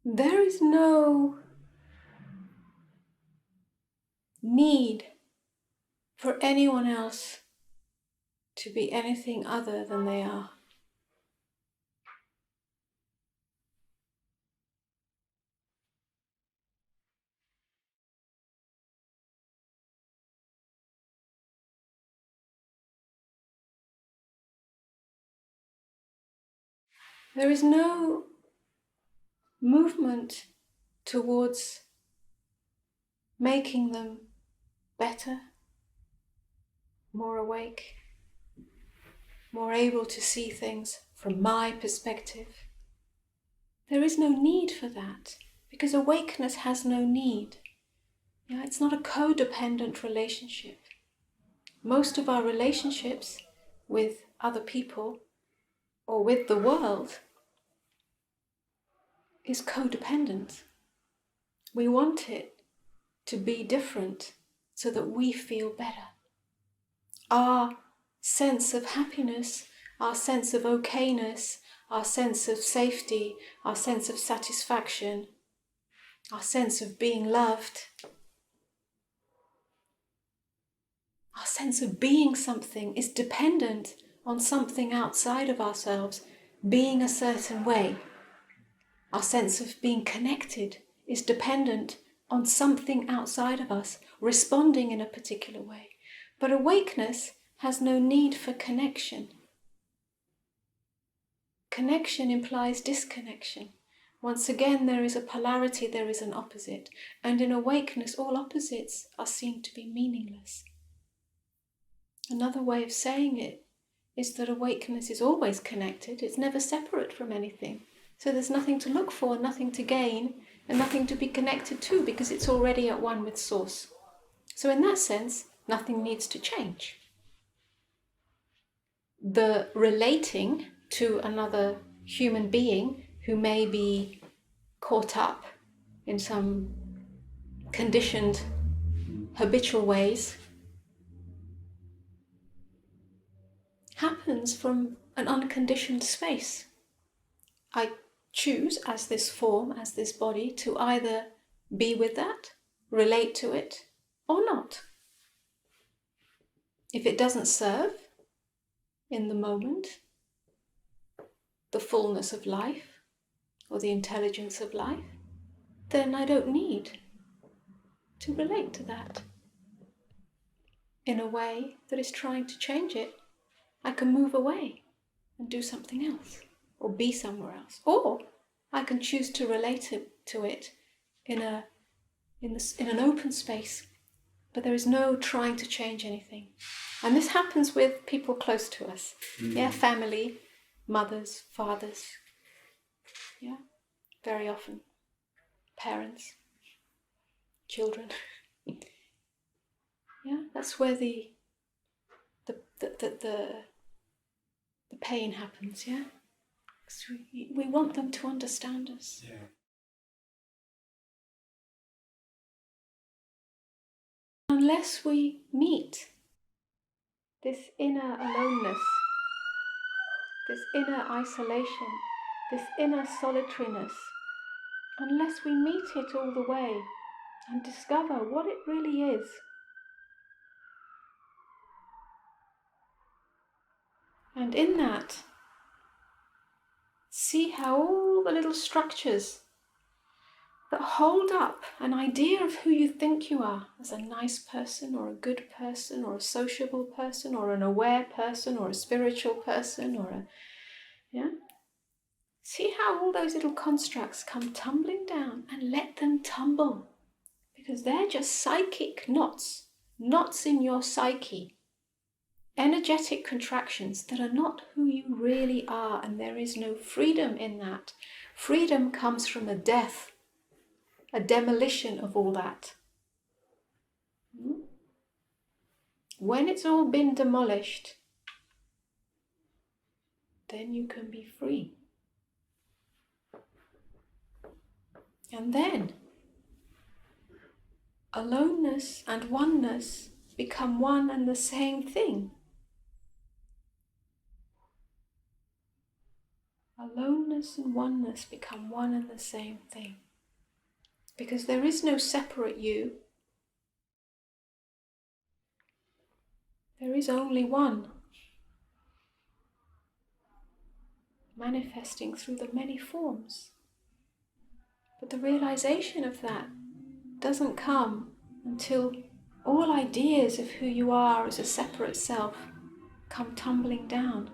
There is no need for anyone else to be anything other than they are. There is no movement towards making them better, more awake, more able to see things from my perspective. There is no need for that, because awakeness has no need. Yeah, it's not a codependent relationship. Most of our relationships with other people or with the world is codependent. We want it to be different so that we feel better. Our sense of happiness, our sense of okayness, our sense of safety, our sense of satisfaction, our sense of being loved, our sense of being something is dependent on something outside of ourselves being a certain way. Our sense of being connected is dependent on something outside of us responding in a particular way. But awakeness has no need for connection. Connection implies disconnection. Once again, there is a polarity, there is an opposite. And in awakeness, all opposites are seen to be meaningless. Another way of saying it is that awakeness is always connected. It's never separate from anything. So there's nothing to look for, nothing to gain, and nothing to be connected to, because it's already at one with Source. So in that sense, nothing needs to change. The relating to another human being who may be caught up in some conditioned, habitual ways happens from an unconditioned space. I choose as this form, as this body, to either be with that, relate to it, or not. If it doesn't serve in the moment the fullness of life or the intelligence of life, then I don't need to relate to that in a way that is trying to change it. I can move away and do something else or be somewhere else, or I can choose to relate to it in an open space, but there is no trying to change anything. And this happens with people close to us. Yeah, family, mothers, fathers, yeah, very often parents, children. Yeah, that's where the pain happens. Yeah, because we want them to understand us. Yeah. Unless we meet this inner aloneness, this inner isolation, this inner solitariness, unless we meet it all the way and discover what it really is, and in that, see how all the little structures that hold up an idea of who you think you are as a nice person or a good person or a sociable person or an aware person or a spiritual person or a, yeah? See how all those little constructs come tumbling down, and let them tumble, because they're just psychic knots in your psyche, energetic contractions that are not who you really are, and there is no freedom in that. Freedom comes from a death, a demolition of all that. When it's all been demolished, then you can be free. And then aloneness and oneness become one and the same thing. aloneness and oneness become one and the same thing. Because there is no separate you. There is only one, manifesting through the many forms. But the realization of that doesn't come until all ideas of who you are as a separate self come tumbling down.